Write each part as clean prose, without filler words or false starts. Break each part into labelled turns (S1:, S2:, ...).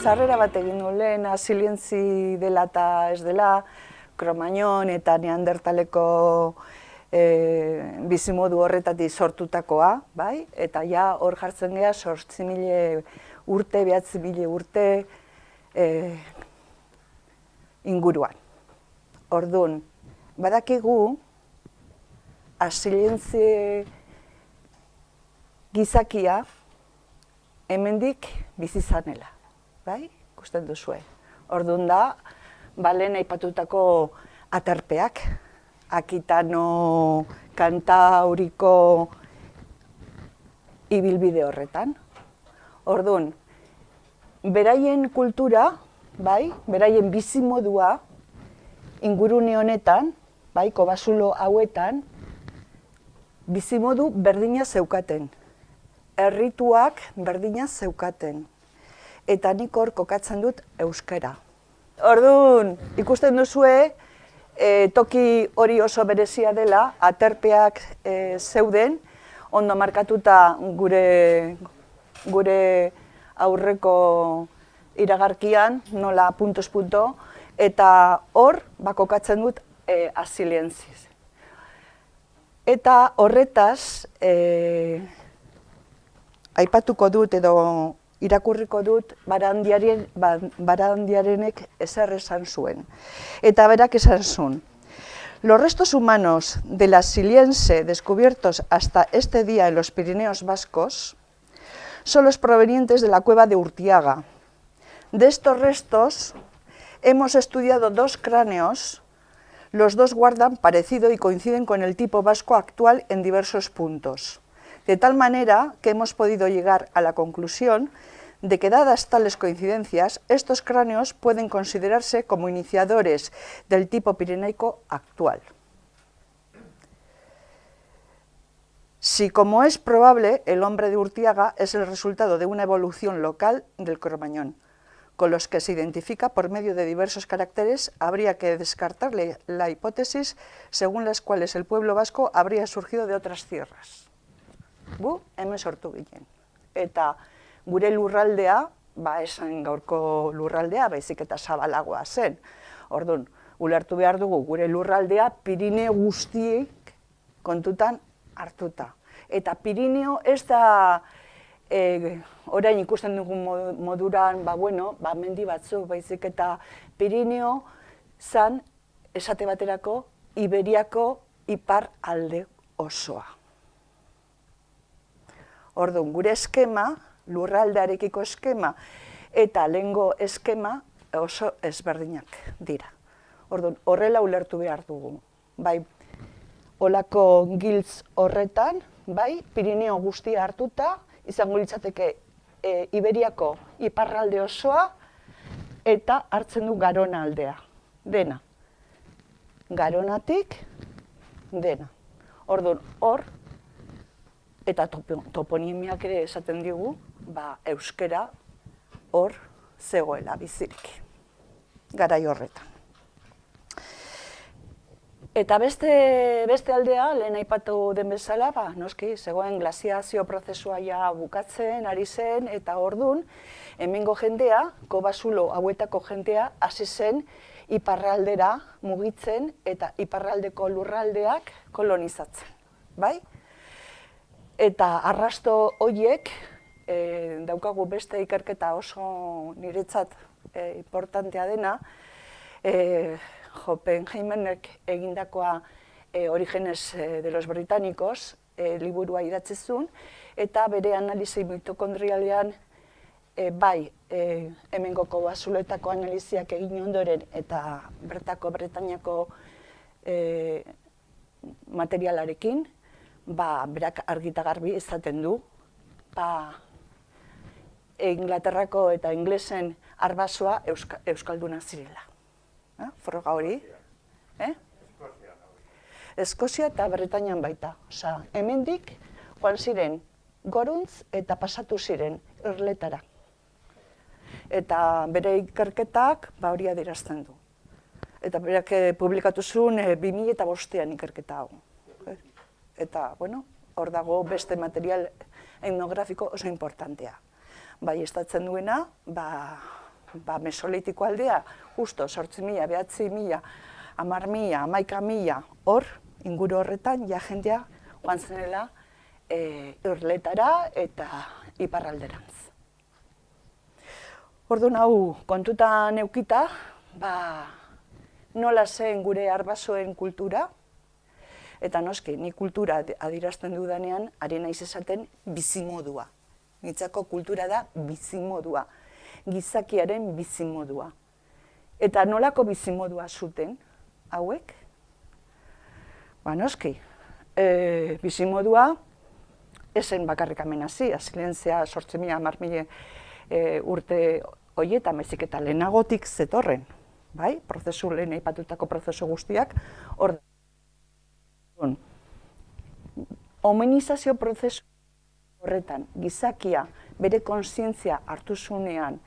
S1: sarrera bat egin du lehen, Asilientzi dela eta ez dela, Kromagnon eta Neandertaleko bizimodu horretatik sortutakoa, bai? Eta ja hor jartzen geha 8.000 urte, 9.000 urte inguruan. Orduan, badakigu Asilientzi gizakia hemendik bizi zanela, bai? Ikusten duzue. Orduan da, lehen aipatutako aterpeak, Akitano, Kantauriko ibilbide horretan. Orduan, beraien kultura, bai, beraien bizimodua ingurune honetan, bai, kobazulo hauetan, bizimodu berdina zeukaten. Errituak berdina zeukaten. Eta nik hor kokatzen dut euskara. Orduan, ikusten duzue, toki hori oso berezia dela, aterpeak zeuden, ondo markatuta gure aurreko iragarkian, nola puntos punto, eta hor kokatzen dut Asilientziz. Eta horretaz, aipatuko dut edo irakurriko dut Barandiarenek ezer esan zuen. Eta berak esan zuen: los restos humanos de la Siliense descubiertos hasta este día en los Pirineos vascos son los provenientes de la cueva de Urtiaga. De estos restos hemos estudiado 2 cráneos, los 2 guardan parecido y coinciden con el tipo vasco actual en diversos puntos. De tal manera que hemos podido llegar a la conclusión de que, dadas tales coincidencias, estos cráneos pueden considerarse como iniciadores del tipo pirenaico actual. Si, como es probable, el hombre de Urtiaga es el resultado de una evolución local del Cromañón, con los que se identifica por medio de diversos caracteres, habría que descartar la hipótesis según las cuales el pueblo vasco habría surgido de otras tierras. Gu, hemen sortu ginen. Eta gure lurraldea, esan gaurko lurraldea, baizik eta zabalagoa zen. Orduan, ulertu behar dugu gure lurraldea Pirineo guztiek kontutan hartuta. Eta Pirineo ez da, orain ikusten dugun moduran, mendi batzuk, baizik eta Pirineo zan, esate baterako, Iberiako ipar alde osoa. Orduan, gure eskema, lurraldearekiko eskema eta lehengo eskema oso ezberdinak dira. Orduan, horrela ulertu behar dugu. Bai, olako giltz horretan, bai, Pirineo guztia hartuta, izango litzateke Iberiako iparralde osoa eta hartzen du Garona aldea. Dena. Garonatik, dena. Orduan, hor, eta toponimiak ere esaten digu, euskera hor zegoela bizirik, garai horretan. Eta beste aldea, lehen aipatu den bezala, noski, zegoen glaziazio prozesua ja bukatzen, ari zen, eta orduan, hemengo jendea, kobazulo hauetako jendea, hasi zen iparraldera mugitzen eta iparraldeko lurraldeak kolonizatzen, bai? Eta arrasto horiek, daukagu beste ikerketa oso niretzat importantea dena, Oppenheimerek egindakoa Orígenes de los Británicos liburua idatzizun, eta bere analizi mitokondrialean bai hemengo kobazuloetako analiziak egin ondoren eta bertako Bretainiako materialarekin, berak argita garbi izaten du, Inglaterrako eta inglesen arbasoa euskalduna zirela. Froga hori? Eskozia eta Bretainian baita. Osa, hemendik joan ziren goruntz eta pasatu ziren Irletara. Eta bere ikerketak hori adierazten du. Eta berak publikatu zuen 2005an ikerketa hau. Eta, hor dago beste material etnografiko oso importantea. Bai, estatzen duena, Mesolitiko aldea, justo 8.000, 9.000, 10.000, 11.000, hor, inguru horretan, ja jendea joan zenela Urletara eta iparralderantz. Orduan hau kontutan eukita, nola zen gure arbasoen kultura, eta noski, ni kultura adierazten dudanean, ari naiz esaten bizimodua. Nitzako kultura da bizimodua, gizakiaren bizimodua. Eta nolako bizimodua zuten hauek? Noski, bizimodua esen bakarrik amenazi, azilentzia 8.000, 10.000 urte horietan, baizik eta lehenagotik zetorren, bai? Prozesu lehen aipatutako prozesu guztiak, hor da. Hominizazio prozesu horretan, gizakia bere kontzientzia hartu zunean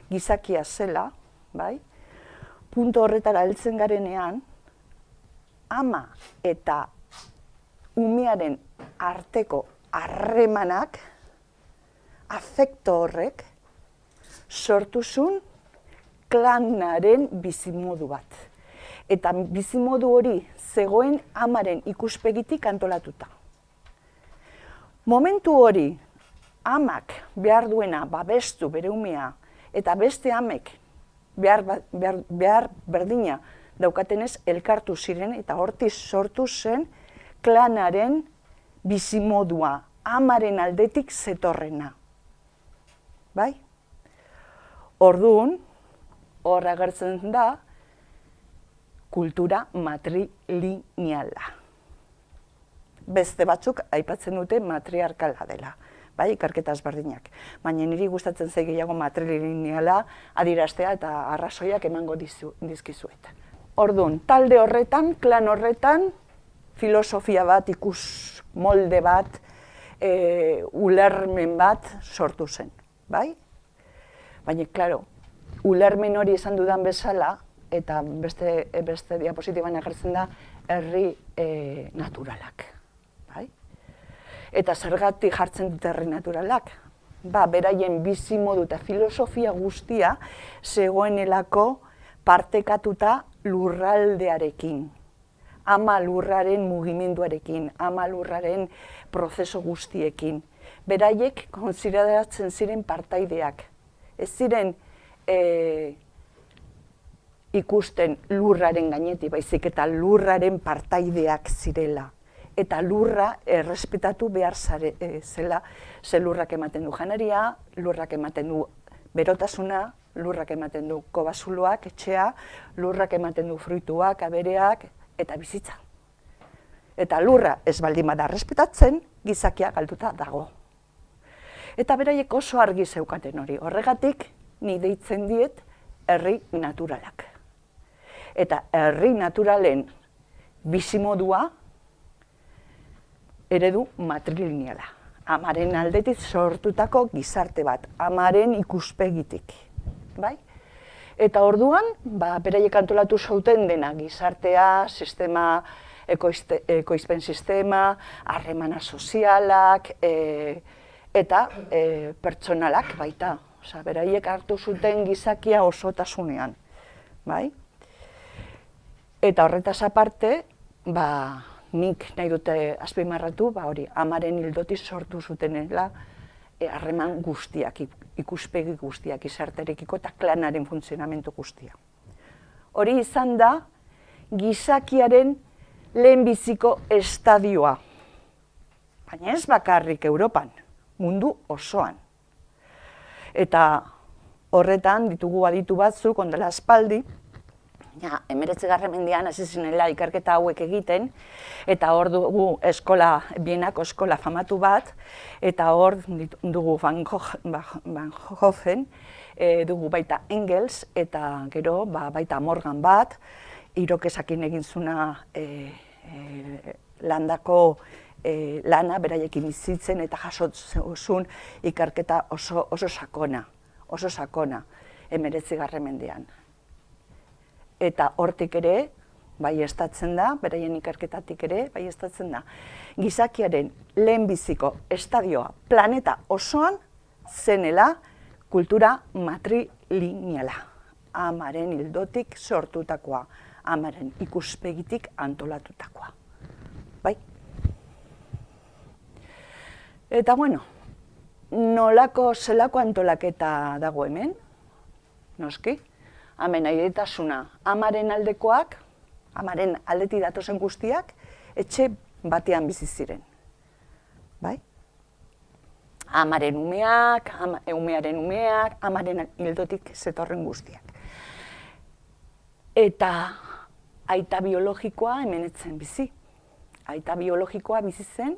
S1: gizakia zela, bai? Punto horretara heltzen garenean, ama eta umearen arteko harremanak, afekto horrek, sortu zuen klanaren bizimodu bat. Eta bizimodu hori zegoen amaren ikuspegitik antolatuta. Momentu hori, amak behar duena babestu bere umea, eta beste amek behar berdina daukatenez elkartu ziren, eta hortiz sortu zen klanaren bizimodua, amaren aldetik zetorrena. Bai? Orduan, hor agertzen da, kultura matrilineala. Beste batzuk aipatzen dute matriarkala dela, bai, ikerketa ezberdinak. Baina niri gustatzen zait gehiago matrilineala adieraztea eta arrazoiak emango dizkizuet. Orduan, talde horretan, klan horretan, filosofia bat, ikus molde bat, ulermen bat sortu zen, bai? Baina, klaro, ulermen hori esan dudan bezala, eta beste diapositiban agertzen da, herri naturalak, bai? Eta zergatik jartzen dute herri naturalak? Beraien bizimodu eta filosofia guztia zegoenelako partekatuta lurraldearekin. Ama lurraren mugimenduarekin, ama lurraren prozeso guztiekin. Beraiek kontsideratzen ziren partaideak. Ez ziren ikusten lurraren gainetik, baizik eta lurraren partaideak zirela. Eta lurra errespetatu behar zela, ze lurrak ematen du janaria, lurrak ematen du berotasuna, lurrak ematen du kobazuloak, etxea, lurrak ematen du fruituak, abereak, eta bizitza. Eta lurra ez baldin bada errespetatzen, gizakia galduta dago. Eta beraiek oso argi zeukaten hori, horregatik ni deitzen diet herri naturalak. Eta herri naturalen bizimodua eredu matrilineala. Amaren aldetik sortutako gizarte bat, amaren ikuspegitik. Bai? Eta orduan, beraiek antolatu zuten dena gizartea, sistema, ekoizpen sistema, harremana sozialak, eta pertsonalak baita. Beraiek hartu zuten gizakia osotasunean. Bai? Eta horretaz aparte, nik nahi dute azpimarratu, hori, amaren ildotik sortu zutenela harreman guztiak, ikuspegi guztiak, izarterekiko eta klanaren funtzionamentu guztia. Hori izan da, gizakiaren lehenbiziko estadioa. Baina ez bakarrik Europan, mundu osoan. Eta horretan ditugu aditu batzuk, ondela aspaldi, 19. mendean hasi zinela ikerketa hauek egiten, eta hor dugu Bienako eskola famatu bat, eta hor dugu Van Hoffen, dugu baita Engels, eta gero baita Morgan bat, Irokesakin egin zuna landako lana, beraiekin bizitzen eta jasotzen ikerketa oso sakona, 19. mendean. Eta hortik ere, baieztatzen da, beraien ikerketatik ere, baieztatzen da, gizakiaren lehenbiziko estadioa planeta osoan zenela kultura matrilineala, amaren ildotik sortutakoa, amaren ikuspegitik antolatutakoa. Bai? Eta bueno, zelako antolaketa dago hemen, noski, hemen airetasuna amaren aldekoak, amaren aldetik datozen guztiak, etxe batean bizi ziren. Bai? Amaren umeak, umearen umeak, amaren hildotik zetorren guztiak. Eta aita biologikoa hemen etzen bizi. Aita biologikoa bizi zen,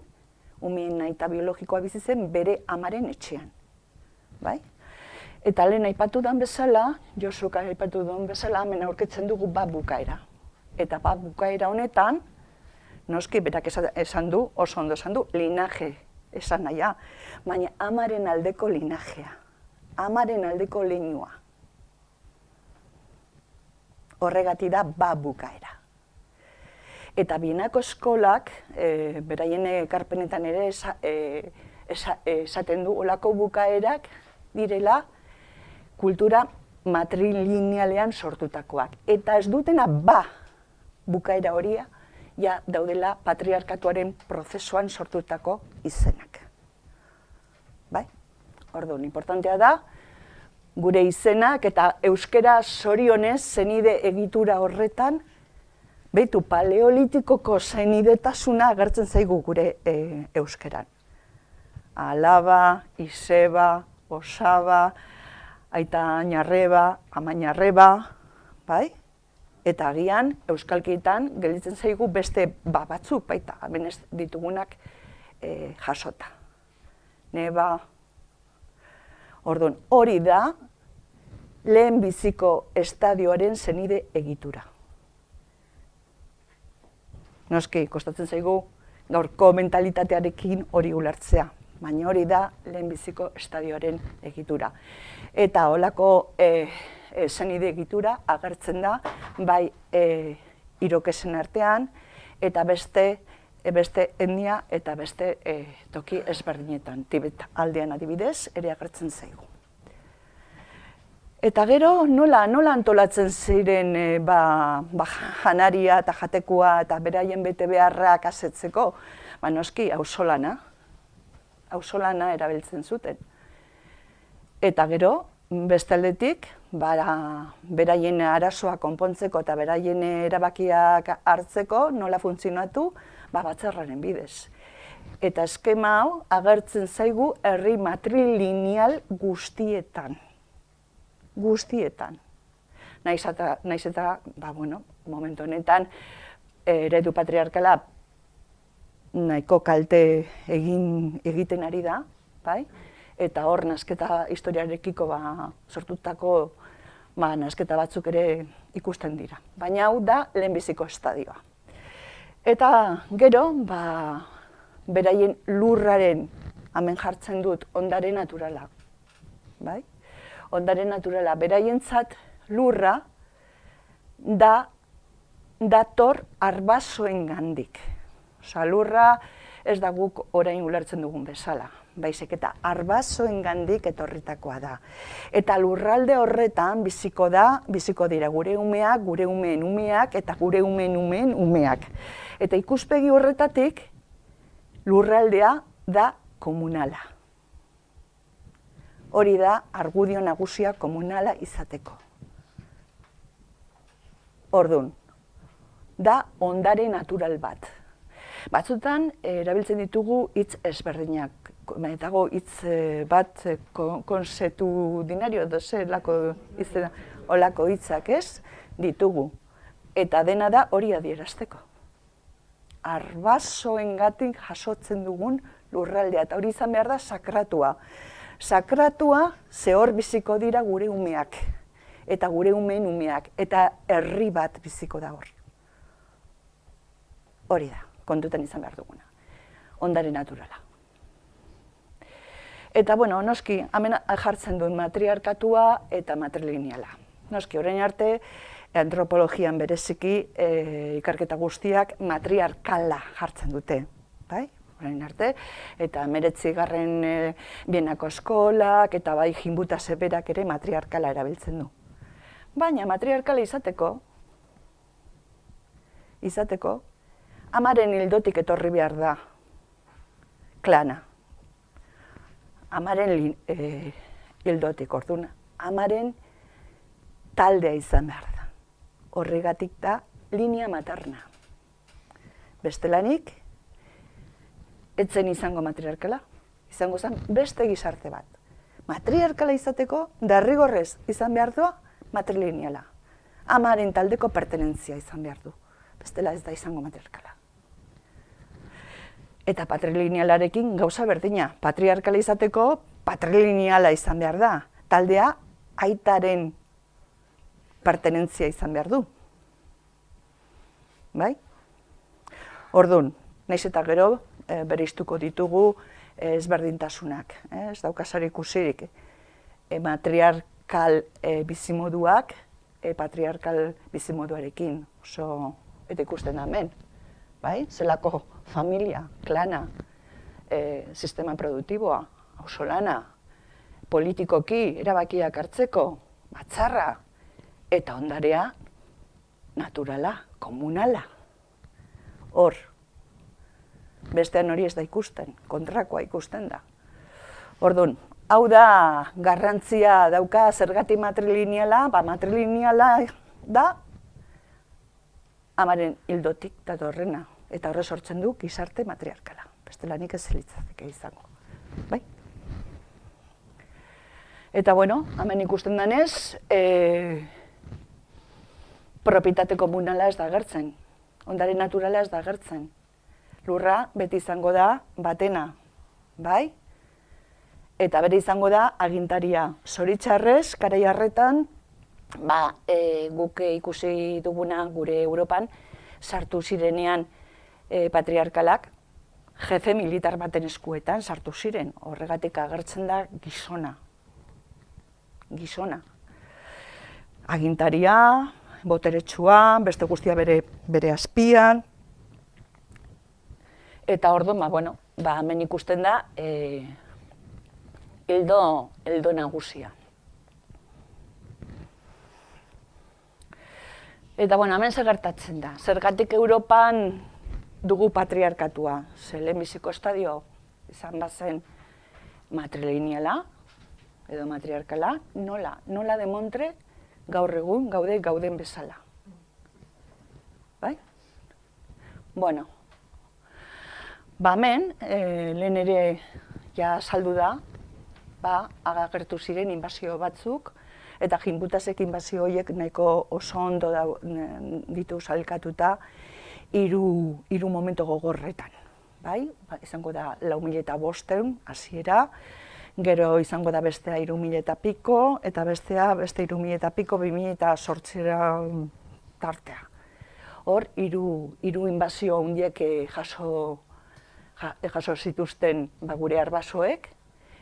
S1: umeen aita biologikoa bizi zen bere amaren etxean. Bai? Eta lehen aipatu den bezala, Josuk aipatu den bezala, hemen aurkitzen dugu bukaera. Eta bukaera honetan, noski berak esan du, oso ondo esan du, linaje esan nahia, baina amaren aldeko linajea, amaren aldeko leinua. Horregati da bukaera. Eta Bienako eskolak, beraien ekarpenetan ere esaten du, olako bukaerak direla kultura matrilinealean sortutakoak. Eta ez dutena bukaera horia, ja daudela patriarkatuaren prozesuan sortutako izenak. Bai? Orduan, importantea da, gure izenak eta euskera zorionez zenide egitura horretan, behitu paleolitikoko zenidetasuna agertzen zaigu gure euskeran. Alaba, Iseba, Osaba, Aita Narreba, Ama Narreba, bai? Eta agian, euskalkietan gelditzen zaigu beste batzuk, baita, hemen ez ditugunak jasota. Neba, orduan, hori da lehen biziko estadioaren zenide egitura. Noski, kostatzen zaigu gaurko mentalitatearekin hori ulertzea, baina hori da lehenbiziko estadioaren egitura. Eta holako zenide egitura agertzen da, bai irokesen artean, eta beste etnia eta beste toki ezberdinetan. Tibet aldean adibidez, ere agertzen zaigu. Eta gero, nola antolatzen ziren janaria eta jatekua eta beraien bete beharrak asetzeko? Noski, auzolana erabiltzen zuten. Eta gero, beste aldetik, beraien arazoa konpontzeko eta beraien erabakiak hartzeko nola funtzionatu, batzarraren bidez. Eta eskema hau agertzen zaigu herri matrilineal guztietan. Guztietan. Naiz eta, momentu honetan, eredu patriarkala nahiko kalte egiten ari da, bai? Eta hor nasketa historiarekiko sortutako nasketa batzuk ere ikusten dira. Baina hau da lehenbiziko estadioa. Eta gero, beraien lurraren, hemen jartzen dut, ondare naturala. Bai? Ondare naturala, beraientzat lurra dator arbasoengandik. Osa, lurra ez da guk orain ulertzen dugun bezala, baizik eta arbasoengandik etorritakoa da. Eta lurralde horretan biziko dira gure umeak, gure umeen umeak eta gure umeen umeak. Eta ikuspegi horretatik lurraldea da komunala. Hori da argudio nagusia komunala izateko. Orduan, da ondare natural bat. Batzutan, erabiltzen ditugu hitz ezberdinak. Dago hitz bat konsuetudinario, olako hitzak ez, ditugu. Eta dena da hori adierazteko. Arbasoengatik jasotzen dugun lurraldea, eta hori izan behar da sakratua. Sakratua ze hor biziko dira gure umeak, eta gure umeen umeak, eta herri bat biziko da hor. Hori da, kontutan izan behar duguna. Ondare naturala. Eta, noski, hemen jartzen duen matriarkatua eta matrilineala. Noski, orain arte, antropologian bereziki ikerketa guztiak matriarkala jartzen dute. Bai? orain arte, eta 19. Bienako eskolak, eta bai Jinbuta Zeberak ere matriarkala erabiltzen du. Baina matriarkala izateko, amaren hildotik etorri behar da klana. Amaren hildotik, orduan, amaren taldea izan behar da. Horregatik da linea materna. Bestelanik, etzen izango matriarkala, izango zen beste gizarte bat. Matriarkala izateko, derrigorrez izan behar du matrilineala. Amaren taldeko pertenentzia izan behar du. Bestela ez da izango matriarkala. Eta patrilinealarekin gauza berdina. Patriarkala izateko, patrilineala izan behar da. Taldea, aitaren pertenentzia izan behar du. Bai? Orduan, nahiz eta gero, bereiztuko ditugu ezberdintasunak. Ez daukazar ikusirik. Matriarkal bizimoduak, patriarkal bizimoduarekin. Oso, eta ikusten da hemen. Bai? Zelako familia, klana, sistema produktiboa, ausolana, politikoki, erabakiak hartzeko, batzarra, eta ondarea, naturala, komunala. Hor, bestean hori ez da ikusten, kontrakoa ikusten da. Orduan, hau da garrantzia dauka zergatik matrilineala, matrilineala da amaren hildotik datorrena, eta horre sortzen du gizarte matriarkala. Bestelanik ez litzateke izango. Bai? Eta bueno, hemen ikusten denez, propietate komunala ez da agertzen, ondare naturala ez da agertzen. Lurra beti izango da batena, bai? Eta bere izango da agintaria. Zoritxarrez, garai harretan, guk ikusi duguna gure Europan, sartu zirenean patriarkalak, jefe militar baten eskuetan sartu ziren, horregatik agertzen da gizona. Gizona. Agintaria, boteretsua, beste guztia bere azpian. Eta orduan, hemen ikusten da hildo nagusia. Eta hemen zer gertatzen da. Zergatik Europan dugu patriarkatua. Ze lehenbiziko estadio izan bazen matrilineala edo matriarkala, nola demontre gaur egun gauden bezala. Bai? Bueno, hemen, lehen ere ja saldu da, agertu ziren inbasio batzuk, eta Jinbutasek inbasio horiek nahiko oso ondo ditu sailkatuta hiru momentu gogorretan. Bai? Izango da 4.500 hasiera, gero izango da bestea 3.000 piko, eta bestea beste 3.000 piko 2008 tartea. Hor, hiru inbasio handiek jaso zituzten gure arbasoek,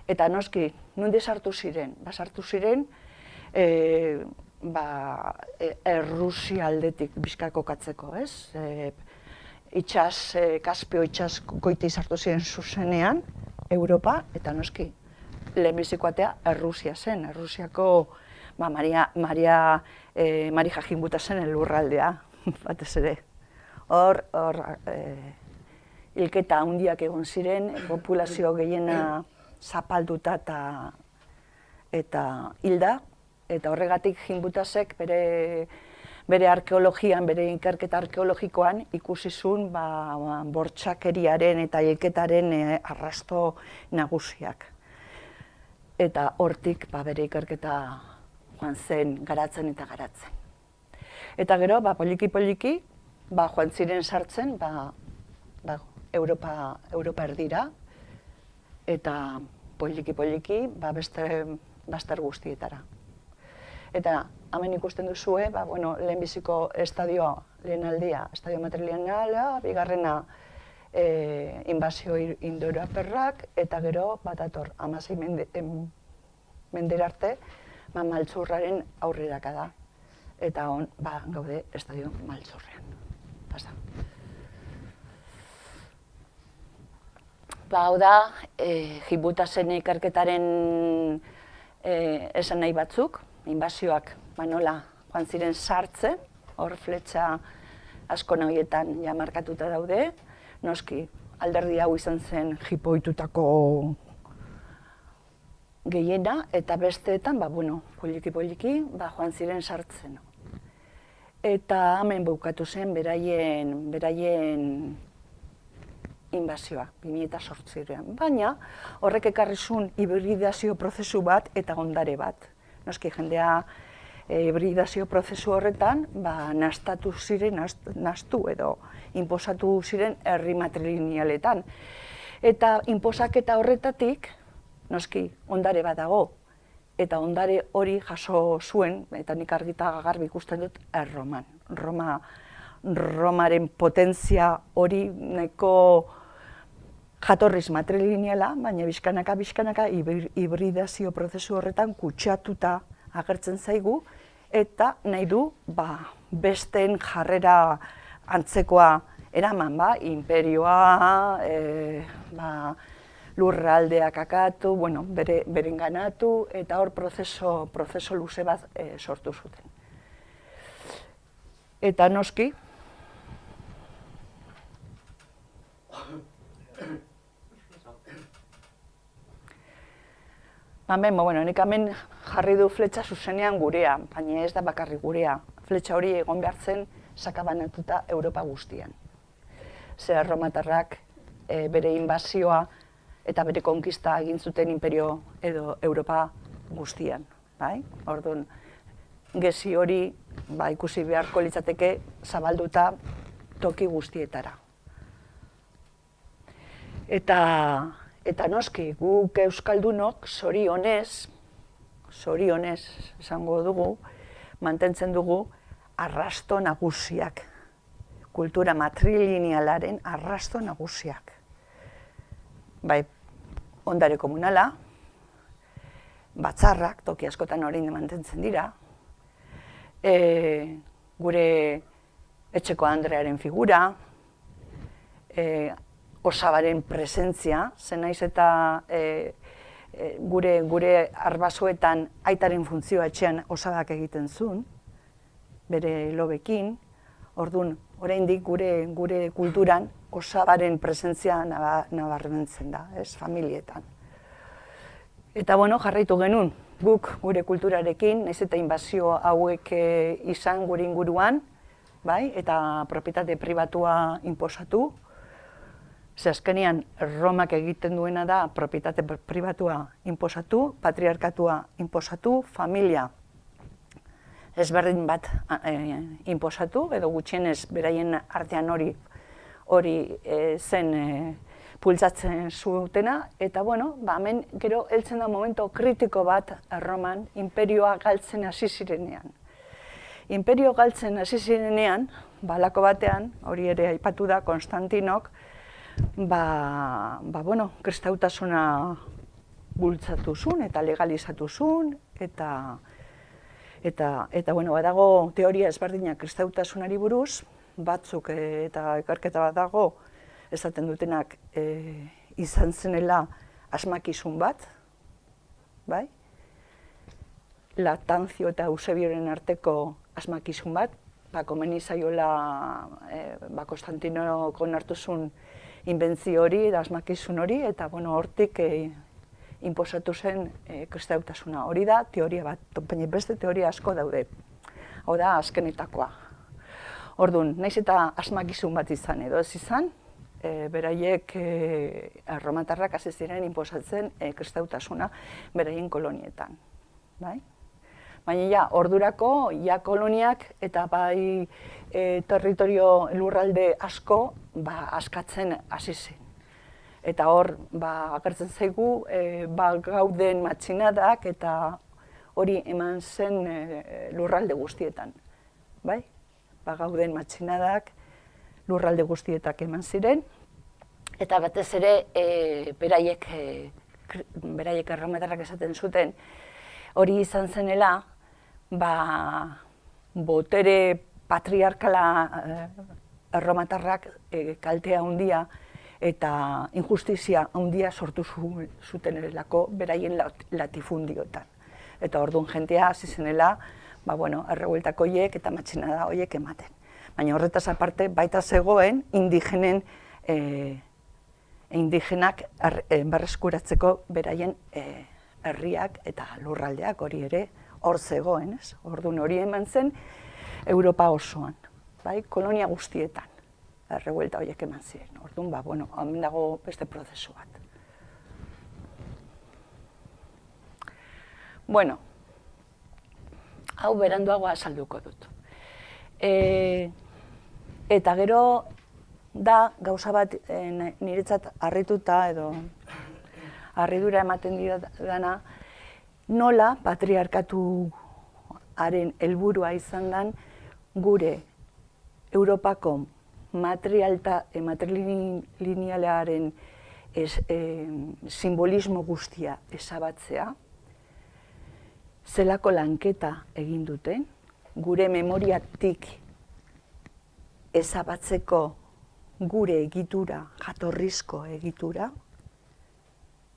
S1: eta noski, nondik sartu ziren? Sartu ziren Errusia aldetik bizka kokatzeko, ez? Kaspio itsas goiti sartu ziren zuzenean, Europa, eta noski, lehenbizikoatea Errusia zen. Errusiako Marija Jinbuta zen lurraldea, batez ere. Hor, hilketa handiak egon ziren, populazio gehiena zapalduta eta hilda, eta horregatik Jinbutasek bere arkeologian, bere ikerketa arkeologikoan ikusi zuen bortxakeriaren eta hilketaren arrasto nagusiak. Eta hortik bere ikerketa joan zen garatzen eta garatzen. Eta gero, poliki-poliki, joan ziren sartzen Europa erdira, eta poliki-poliki bazter guztietara. Eta hemen ikusten duzue, lehenbiziko estadioa, lehenaldia, estadio matrilineala, bigarrena inbasio indoeuroparrak, eta gero batator 16 mendera arte Maltzurraren aurreraka da. Eta gaude estadio Maltzurrean. Pasa. Hau da, Hiputasen ikerketaren esan nahi batzuk, inbasioak nola joan ziren sartzen, hor fletxa asko nahietan ja markatuta daude, noski alderdi hau izan zen jipoitutako gehiena, eta besteetan, poliki-poliki, joan ziren sartzen. Eta hemen bukatu zen beraien inbasioa, 2008an. Baina horrek ekarri zuen hibridazio prozesu bat eta ondare bat. Noski jendea hibridazio prozesu horretan nahastatu ziren, nahastu edo inposatu ziren herri matrilinealetan. Eta inposaketa horretatik, noski ondare bat dago, eta ondare hori jaso zuen, eta nik argita garbi ikusten dut, Erroman. Romaren potentzia hori neko jatorriz matrilineala, baina bizkanaka hibridazio prozesu horretan kutsatuta agertzen zaigu, eta nahi du besteen jarrera antzekoa eraman, imperioa, lurraldeak akatu, berenganatu, eta hor prozeso luze bat sortu zuten. Eta noski, nik hemen jarri du fletxa zuzenean gurea, baina ez da bakarrik gurea. Fletxa hori egon behar zen sakabanatuta Europa guztian. Ze erromatarrak bere inbazioa eta bere konkista egin zuten imperio edo Europa guztian. Orduan, gezi hori ikusi beharko litzateke zabalduta toki guztietara. Eta noski, guk euskaldunok zorionez esango dugu, mantentzen dugu arrasto nagusiak. Kultura matrilinealaren arrasto nagusiak. Ondare komunala, batzarrak, toki askotan hori mantentzen dira, gure etxeko Andrearen figura, osabaren presentzia, zen naiz eta gure arbasoetan aitaren funtzioa etxean osabak egiten zuen, bere lobekin, orduan, oraindik gure kulturan osabaren presentzia nabarmentzen da, familietan. Eta jarraitu genuen, guk gure kulturarekin, nahiz eta inbazio hauek izan gure inguruan, eta propietate pribatua inposatu, ze azkenean Romak egiten duena da propietate pribatua inposatu, patriarkatua inposatu, familia ezberdin bat inposatu, edo gutxienez beraien artean hori zen pultzatzen zutena, eta hemen gero heltzen da momento kritiko bat Roman imperioa galtzen hasi zirenean. Imperio galtzen hasi zirenean, balako batean, hori ere aipatu da Konstantinok, kristautasuna bultzatu zuen eta legalizatu zuen, eta badago teoria ezberdinak kristautasunari buruz, batzuk eta ikerketa bat dago, esaten dutenak izan zenela asmakizun bat, Latanzio eta Eusebioren arteko asmakizun bat, komeni zaiola Konstantinok onartu zuen inbentzio hori, asmakizun hori, eta hortik inposatu zen kristautasuna. Hori da teoria bat, baina beste teoria asko daude. Hau da azkenetakoa. Orduan, nahiz eta asmakizun bat izan edo ez izan, beraiek erromatarrak hasi ziren inposatzen kristautasuna beraien kolonietan. Baina ordurako koloniak eta territorio lurralde asko askatzen hasi zen. Eta hor agertzen zaigu gauden matxinadak eta hori eman zen lurralde guztietan. Gauden matxinadak lurralde guztietak eman ziren, eta batez ere beraiek erromatarrak esaten zuten hori izan zenela botere patriarkala erromatarrak kaltea handia eta injustizia handia sortu zuten erelako beraien latifundioetan. Eta orduan jentea hasi zenela, errebueltako horiek eta matxinada horiek ematen. Baina horretaz aparte, baita zegoen indigenak berreskuratzeko beraien herriak eta lurraldeak hori ere hor zegoen, ez? Orduan hori eman zen Europa osoan, kolonia guztietan. Errebuelta horiek eman ziren. Orduan, hemen dago beste prozesu bat. Hau beranduago azalduko dut. Eta gero da gauza bat niretzat harrituta edo harridura ematen didana, nola patriarkatuaren helburua izan den gure Europako matrilinealaren simbolismo guztia ezabatzea, zelako lanketa egin duten, gure memoriatik ezabatzeko gure egitura, jatorrizko egitura,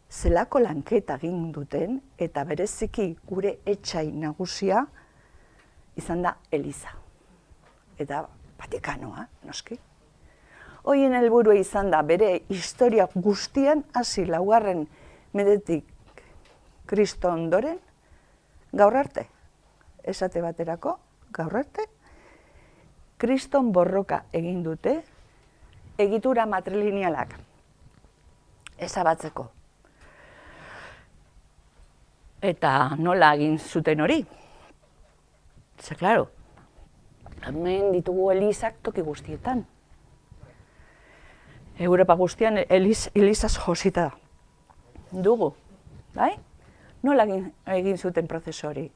S1: zelako lanketa egin duten, eta bereziki gure etsai nagusia izan da Eliza. Eta Vatikanoa, noski. Horien helburua izan da bere historia guztian hasi 4. mendetik Kristo ondoren, gaur arte, esate baterako, gaur arte, Kriston borroka egin dute, egitura matrilinealak ezabatzeko. Eta nola egin zuten hori? Ze, klaro, hemen ditugu elizak toki guztietan. Europa guztian elizaz josita dugu, bai? Nola egin zuten prozesu hori?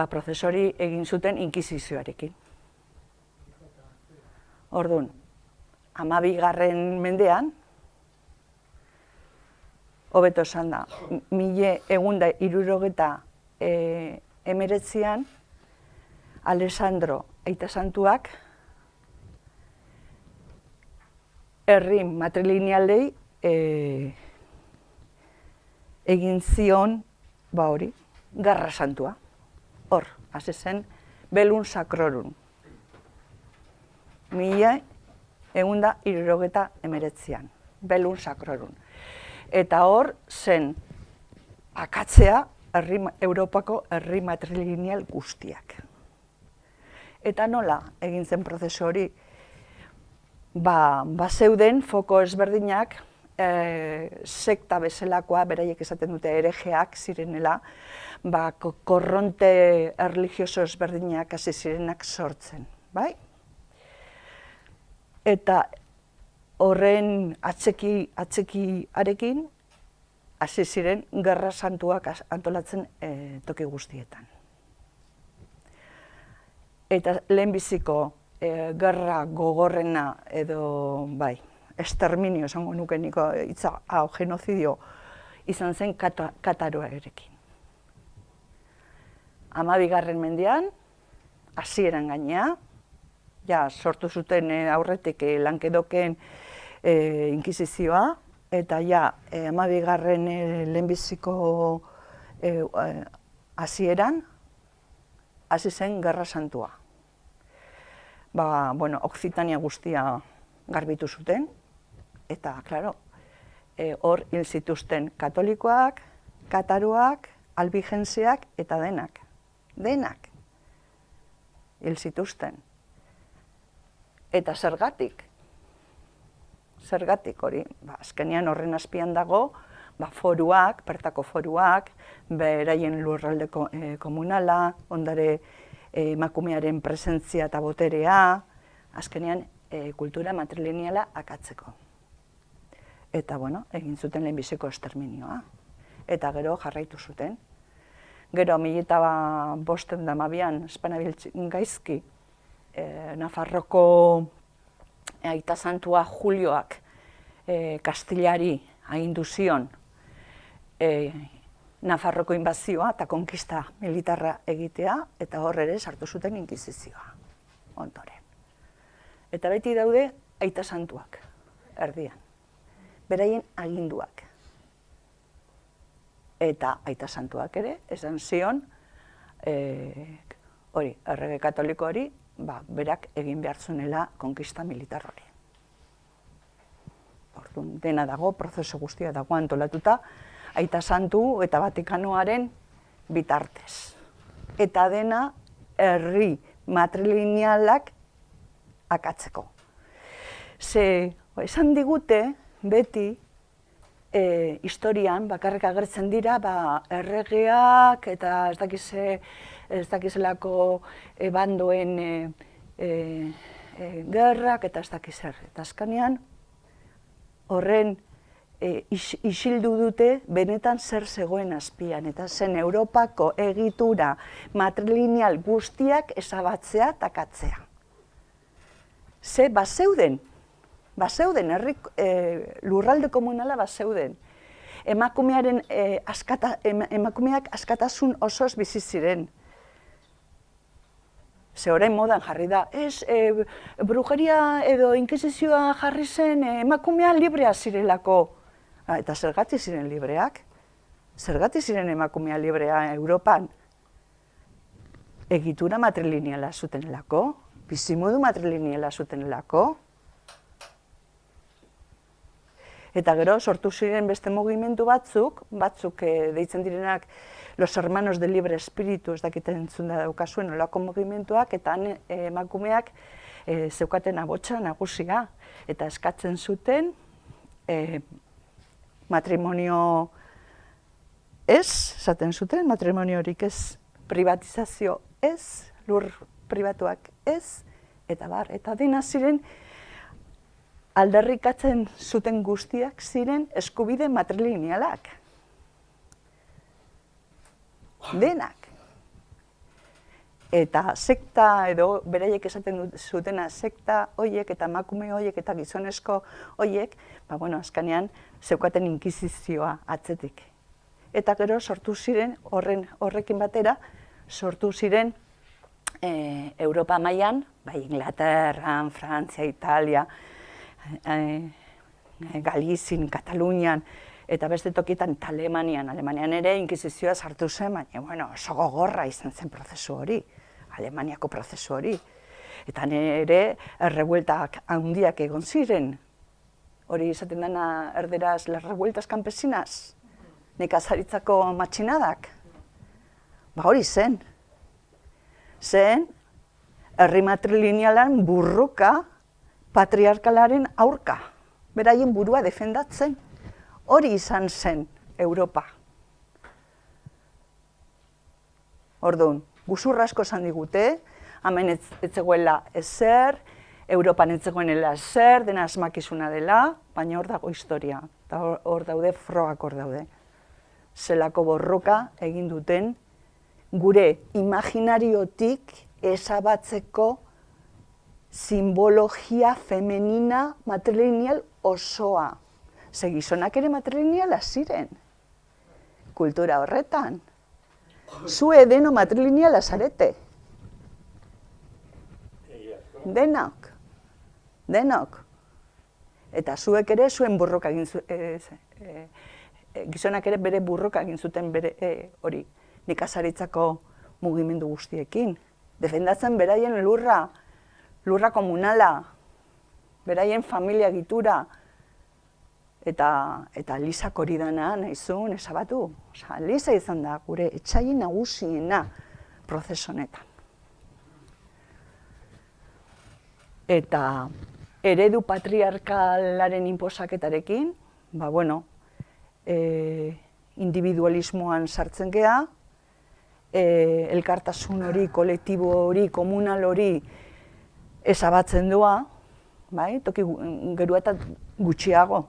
S1: Prozesu hori egin zuten inkisizioarekin. Orduan, 12. mendean, hobeto esan da, 1169an, Alessandro Aita Santuak herri matrilinealei egin zion, hori, Garra Santua. Hor, hasi zen, Belum Sacrorum. 1169an, Belum Sacrorum. Eta hor zen akatzea Europako herri matrilineal guztiak. Eta nola egin zen prozesu hori? Zeuden foko ezberdinak, sekta bezalakoa, beraiek esaten dute herejeak zirenela, korronte erlijioso ezberdinak hasi zirenak sortzen, bai? Eta horren atzekiarekin hasi ziren Gerra Santuak antolatzen toki guztietan. Eta lehenbiziko gerra gogorrena edo, esterminio esango nuke niko hitza hau, genozidio, izan zen Kataroarekin. 12. mendean, hasieran gainea, sortu zuten aurretik lankedoken inkisizioa, eta 12. lehenbiziko hasieran, hasi zen Gerra Santua. Okzitania guztia garbitu zuten, eta, klaro, hor hil zituzten katolikoak, kataroak, albigensiak eta denak. Denak hil zituzten. Eta zergatik? Zergatik hori? Azkenean horren azpian dago, foruak, bertako foruak, beraien lurralde komunala, ondare emakumearen presentzia eta boterea, azkenean kultura matrilineala akatzeko. Eta, egin zuten lehenbiziko esterminioa. Eta gero jarraitu zuten. Gero, 1512an, Espanabil gaizki, Nafarroko Aita Santua Julioak Kastilari agindu zion Nafarroko inbazioa eta konkista militarra egitea, eta hor ere sartu zuten inkisizioa, ondoren. Eta beti daude Aita Santuak. erdian. Beraien aginduak. Eta aita santuak ere, esan zion, errege katoliko hori, berak egin behar zuenela konkista militar hori. Orduan, dena dago, prozesu guztia dago antolatuta, aita santu eta Vatikanoaren bitartez. Eta dena herri matrilinealak akatzeko. Esan digute, beti, historian bakarrik agertzen dira erregeak eta ez dakizelako bandoen gerrak eta ez dakizer. Eta azkenean horren isildu dute benetan zer zegoen azpian eta zen Europako egitura matrilineal guztiak ezabatzea eta akatzea. Bazeuden, lurralde komunala bazeuden. Emakumeak askatasun osoz bizi ziren. Ze orain modan jarri da, brujeria edo inkisizioa jarri zen emakumea librea zirelako. Eta zergatik ziren libreak? Zergatik ziren emakumea librea Europan? Egitura matrilineala zutenelako, bizimodu matrilineala zutenelako. Eta gero sortu ziren beste mugimendu batzuk deitzen direnak Los Hermanos del Libre Espíritu, ez dakiten entzun da daukazuen olako mugimenduak, eta emakumeak zeukaten abotsa nagusia, eta eskatzen zuten matrimonio ez, esaten zuten, matrimoniorik ez, privatizazio ez, lur pribatuak ez, eta dena ziren aldarrikatzen zuten guztiak ziren eskubide matrilinealak. Denak. Eta sekta edo beraiek esaten zutena sekta hoiek eta emakume hoiek eta gizonezko hoiek, azkenean zeukaten inkisizioa atzetik. Eta gero sortu ziren, horrekin batera, sortu ziren Europa mailan, Inglaterran, Frantzia, Italia, Galizin, Katalunian, eta beste tokietan eta Alemanian ere inkisizioa sartu zen, baina oso gogorra izan zen prozesu hori, Alemaniako prozesu hori. Eta nire errebueltak handiak egon ziren, hori izaten dena erderaz las revueltas campesinas, nekazaritzako matxinadak. Hori zen. Herri matrilinealan burruka patriarkalaren aurka, beraien burua defendatzen. Hori izan zen Europa. Orduan, guzurra asko esan digute, hemen ez zegoela ezer, Europan ez zegoenela ezer, dena asmakizuna dela, baina hor dago historia, eta hor daude, frogak hor daude. Zelako borroka egin duten gure imaginariotik ezabatzeko simbologia femenina matrilineal osoa. Ze gizonak ere matrilineala ziren, kultura horretan. Zue deno matrilineala zarete. Denok. Eta zuek ere zuen burroka egin zuten, gizonak ere bere burroka egin zuten hori, nekazaritzako mugimendu guztiekin. Defendatzen beraien lurra komunala, beraien familia egitura, eta Lizak hori dana nahi zuen ezabatu. Liza izan da gure etxai nagusiena prozesu honetan. Eta eredu patriarkalaren inposaketarekin, individualismoan sartzen gea, elkartasun hori, kolektibo hori, komunal hori ezabatzen doa, toki gerua eta gutxiago.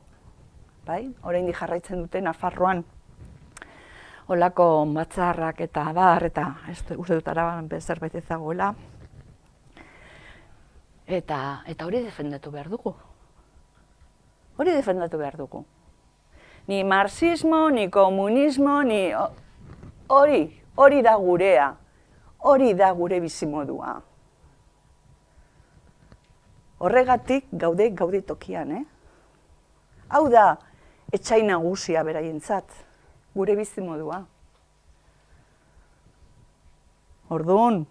S1: Oraindik jarraitzen dute Nafarroan olako batzarrak eta abar, eta uste dut Araban zerbait ezagoela. Eta hori defendatu behar dugu. Ni marxismo, ni komunismo, ni hori da gurea. Hori da gure bizimodua. Horregatik gaude tokian, Hau da, etsai nagusia beraientzat, gure bizimodua. Orduan,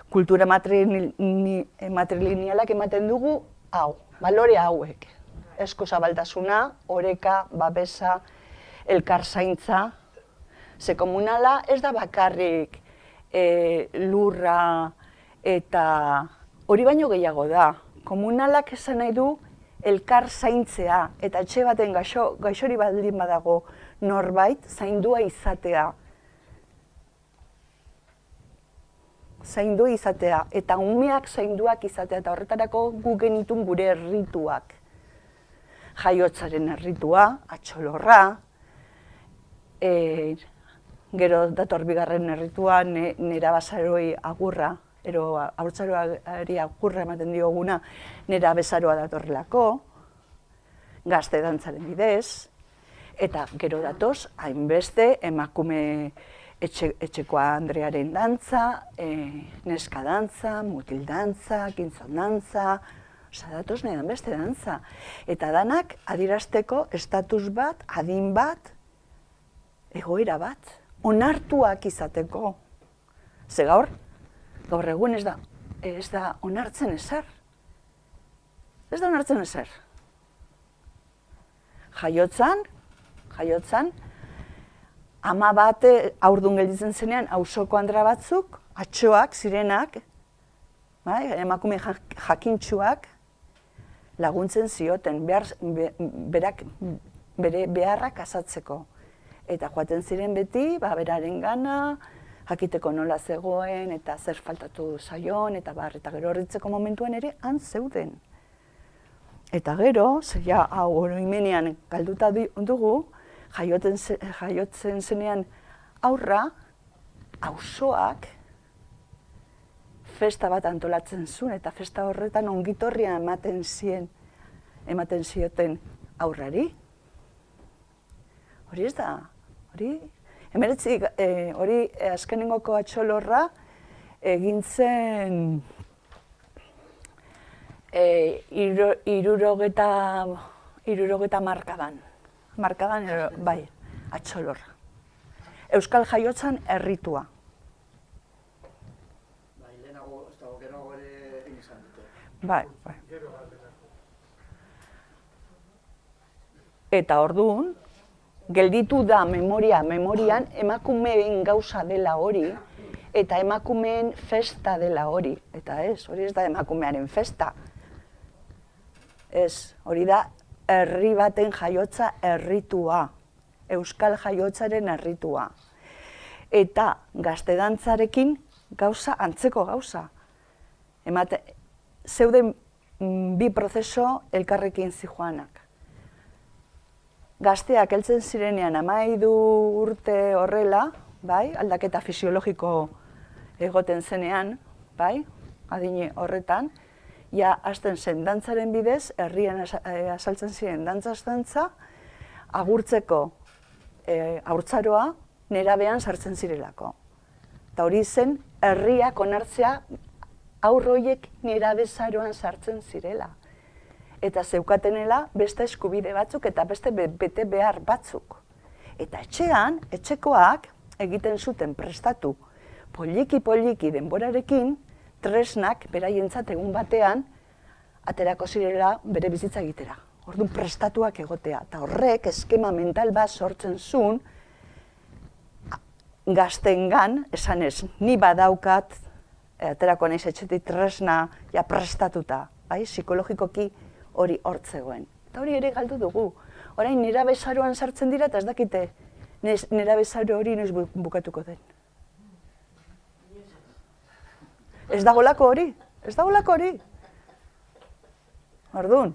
S1: kultura matrilinealak ematen dugu hau, balore hauek. Eskuzabaltasuna, oreka, babesa, elkarzaintza. Ze komunala ez da bakarrik lurra eta hori baino gehiago da. Komunalak esan nahi du elkarzaintzea eta etxe baten gaixori baldin badago norbait zaindua izatea. Zaindu izatea, eta umeak zainduak izatea, eta horretarako gu genitun gure errituak. Jaiotzaren erritua, atxolorra, gero dator bigarren erritua, nera basaroi agurra, haurtzaroari agurra ematen dioguna, nera besaroa datorrelako, gazte dantzaren bidez, eta gero datoz, hainbeste emakume etxekoa Andrearen dantza, neska dantza, mutil dantza, gintzon dantza, datoz nahi beste dantza. Eta danak adierazteko estatus bat, adin bat, egoera bat, onartuak izateko. Ze gaur egun ez da onartzen ezer. Ez da onartzen ezer. Jaiotzan, ama bat haurdun gelditzen zenean auzoko andra batzuk, atxoak, zirenak, emakume jakintsuak, laguntzen zioten, berak bere beharrak asatzeko. Eta joaten ziren beti, beraren gana, jakiteko nola zegoen, eta zer faltatu zaion, eta gero horritzeko momentuan ere, han zeuden. Eta gero, hau oroimenean galduta dugu, jaiotzen zenean aurra, auzoak, festa bat antolatzen zuen, eta festa horretan ongitorria ematen zioten aurrari. Hori ez da, hori azkenengoko atxolorra egin zen irurogeta markadan, bai, atxolorra. Euskal jaiotzan erritua.
S2: Bai, lehenago, ez dago, geroago ere egin izan dute.
S1: Bai. Eta orduan, gelditu da memorian emakumeen gauza dela hori, eta emakumeen festa dela hori. Eta hori ez da emakumearen festa. Hori da herri baten jaiotza erritua, euskal jaiotzaren erritua. Eta gazte dantzarekin antzeko gauza. Zeuden bi prozeso elkarrekin zijoanak. Gazteak heltzen zirenean 12 urte horrela, aldaketa fisiologiko egoten zenean, adine horretan, hasten zen dantzaren bidez, herrian azaltzen ziren dantza, agurtzeko haurtzaroa nerabean sartzen zirelako. Eta hori zen, herriak onartzea aurroiek nerabezaroan sartzen zirela. Eta zeukatenela beste eskubide batzuk eta beste bete behar batzuk. Eta etxekoak egiten zuten prestatu poliki denborarekin, tresnak beraientzat egun batean aterako zirela bere bizitza egitera. Orduan prestatuak egotea. Eta horrek eskema mental bat sortzen zuen gazteengan, esanez, ni badaukat, aterako naiz etxetik tresna prestatuta, psikologikoki hori hortzegoen. Eta hori ere galdu dugu. Orain nerabezaroan sartzen dira eta ez dakite nerabezaro hori noiz bukatuko den. Ez dagolako hori. Orduan.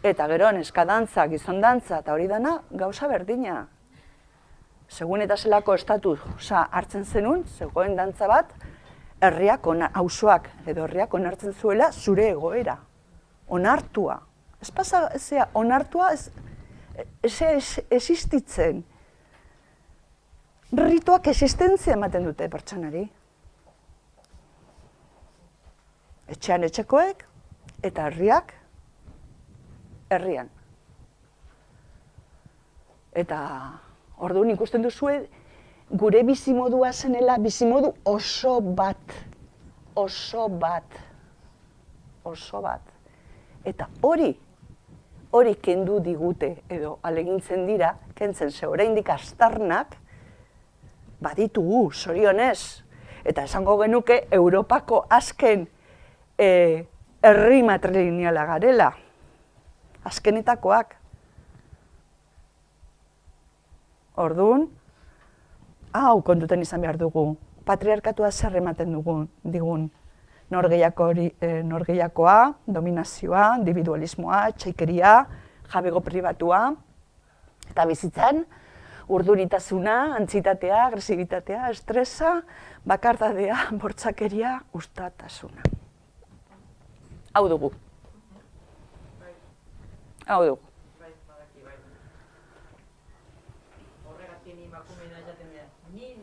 S1: Eta gero neska dantza, gizon dantza eta hori dana gauza berdina. Segun eta zelako estatusa hartzen zenun, zegoen dantza bat, auzoak edo herriak onartzen zuela zure egoera. Onartua. Ez pasa, onartua ez existitzen. Rituak existentzia ematen dute pertsonari. Etxean etxekoek eta herriak herrian. Eta orduan ikusten duzue, gure bizimodua zenela, bizimodu oso bat. Eta hori kendu digute, edo alegintzen dira, kentzen ze oraindik astarnak, baditugu, zorionez. Eta esango genuke, Europako azken herri matrilineala garela. Azkenetakoak. Orduan, hau kontutan izan behar dugu, patriarkatua zer ematen digun. Norgehiakoa, dominazioa, individualismoa, txaikeria, jabego pribatua, eta bizitzan, urduritasuna, antsitatea, agresibitatea, estresa, bakardadea, bortxakeria, ustatasuna. Hau dugu. Hau dugu.
S2: Horregatik ni makumena jaten dira. Ni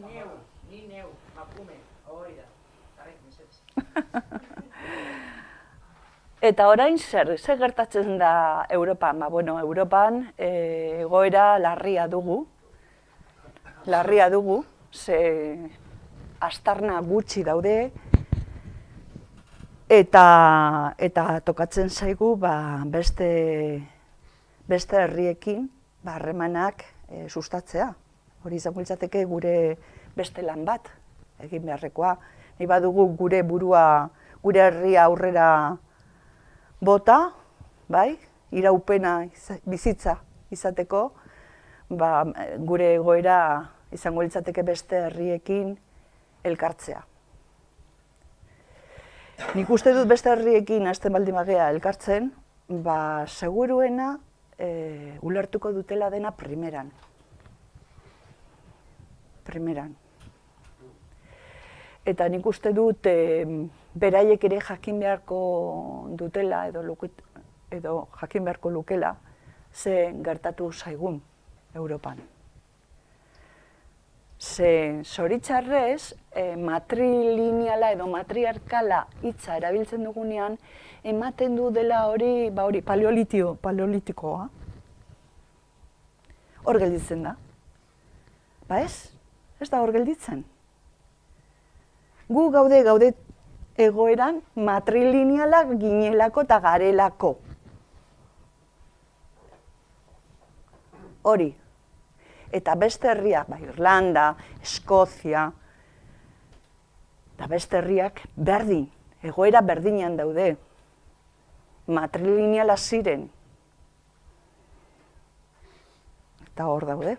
S2: neu, makume, hori da. Arrek, mesedez.
S1: Eta orain zer gertatzen da Europan? Europan egoera larria dugu, ze astarna gutxi daude, eta tokatzen zaigu beste herriekin harremanak sustatzea. Hori izango litzateke gure beste lan bat egin beharrekoa. Nahi badugu gure burua, gure herria aurrera bota, bai, iraupena bizitza izateko, gure egoera izango litzateke beste herriekin elkartzea. Nik uste dut beste herriekin hasten baldin bagea elkartzen, seguruena ulertuko dutela dena primeran. Eta nik uste dut beraiek ere jakin beharko dutela edo jakin beharko lukela ze gertatu zaigun Europan. Ze zoritxarrez, matrilineala edo matriarkala hitza erabiltzen dugunean, ematen du dela hori paleolitikoa. Hor gelditzen da. Ez da hor gelditzen. Gu gaude egoeran matrilinealak ginelako eta garelako. Hori. Eta beste herriak, Irlanda, Eskozia, eta beste herriak berdin, egoera berdinean daude. Matrilineala ziren. Eta hor daude.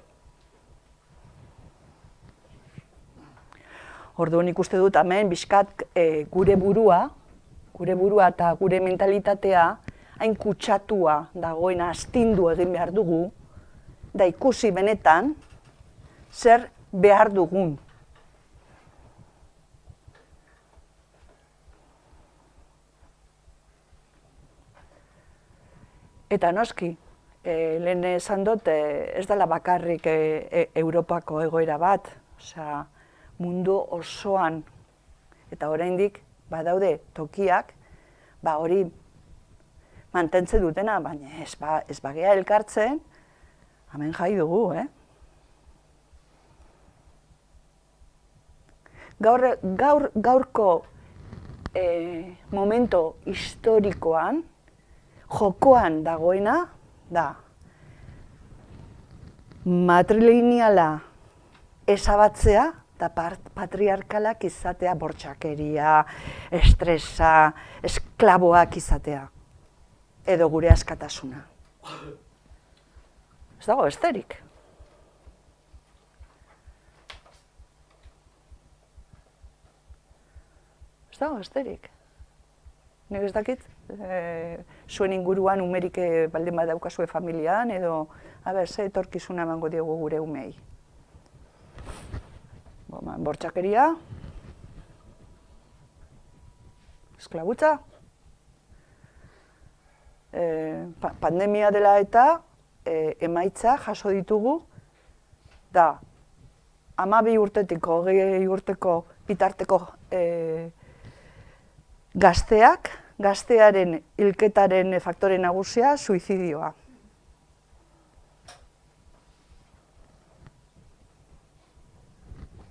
S1: Orduan ikuste dut hemen bizkat gure burua eta gure mentalitatea hain kutsatua dagoena astindu egin behar dugu, da ikusi benetan zer behar dugun. Eta noski, lehen esan dut, ez dela bakarrik Europako egoera bat, osea, mundu osoan, eta oraindik badaude tokiak, hori mantentzen dutena, baina ez bagea elkartzen, hemen jai dugu, Gaurko momento historikoan, jokoan dagoena, da matrilineala ezabatzea eta patriarkalak izatea bortxakeria, estresa, esklaboak izatea, edo gure askatasuna. Ez dago besterik. Ez dago besterik. Nik ez dakit, zuen inguruan umerik baldin badaukazue familian, edo, ze etorkizuna emango diogu gure umei. Bortxakeria, esklabutza, pandemia dela eta emaitza jaso ditugu, da 12 urtetik 20 urteko bitarteko gaztearen hilketaren faktore nagusia suizidioa.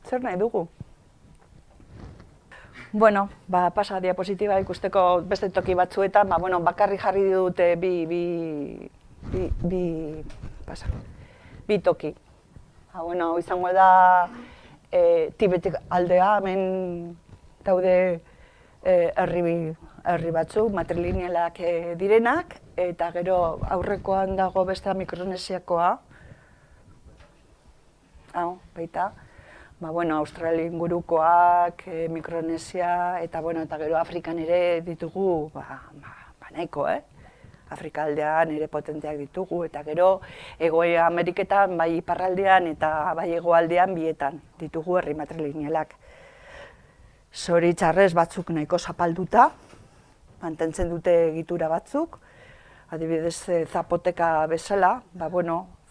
S1: Zer nahi dugu? Bueno, pasa diapositiba ikusteko beste toki batzuetan, bakarrik jarri dute bi toki. Izango da Tibetik aldea, hemen daude herri batzuk, matrilinealak direnak, eta gero aurrekoan dago beste Mikronesiakoa. Hau, baita. Australia ingurukoak, Mikronesia, eta gero Afrikan ere ditugu, nahiko, Afrika aldean ere potenteak ditugu, eta gero Hego Ameriketan, bai iparraldean eta bai hegoaldean bietan ditugu herri matrilinealak. Zoritxarrez batzuk nahiko zapalduta, mantentzen dute egitura batzuk, adibidez zapoteka bezala,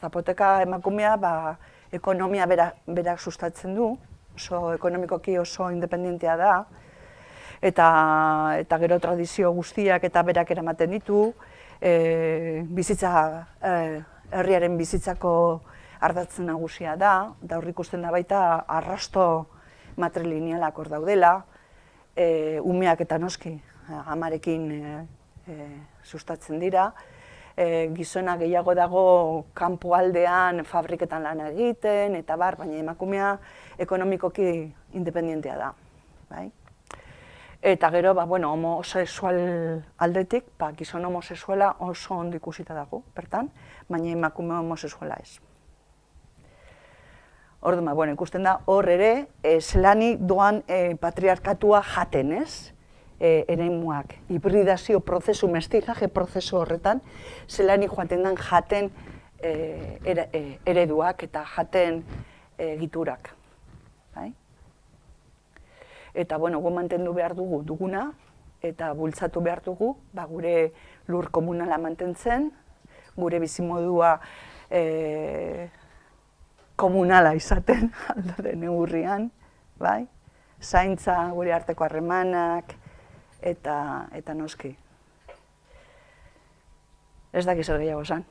S1: zapoteka emakumea ekonomia berak sustatzen du, oso ekonomikoki oso independentea da, eta gero tradizio guztiak eta berak eramaten ditu, herriaren bizitzako ardatz nagusia da, eta hor ikusten da baita arrasto matrilinealak hor daudela, umeak eta noski amarekin sustatzen dira, gizona gehiago dago kanpoaldean fabriketan lan egiten, eta baina emakumea ekonomikoki independentea da. Eta gero, homosexual aldetik, gizon homosexuala oso ondo ikusita dago, bertan, baina emakume homosexuala ez. Orduan, ikusten da, hor ere, zelani doan patriarkatua jaten, ez? Eremuak, hibridazio prozesu, mestizaje prozesu horretan, zelani joaten den jaten ereduak eta jaten egiturak. Eta, gu mantendu behar dugu duguna, eta bultzatu behar dugu, gure lur komunala mantentzen, gure bizimodua komunala izaten, aldo den neurrian, zaintza, gure arteko harremanak, eta noski. Ez dakiz zer gehiago esan.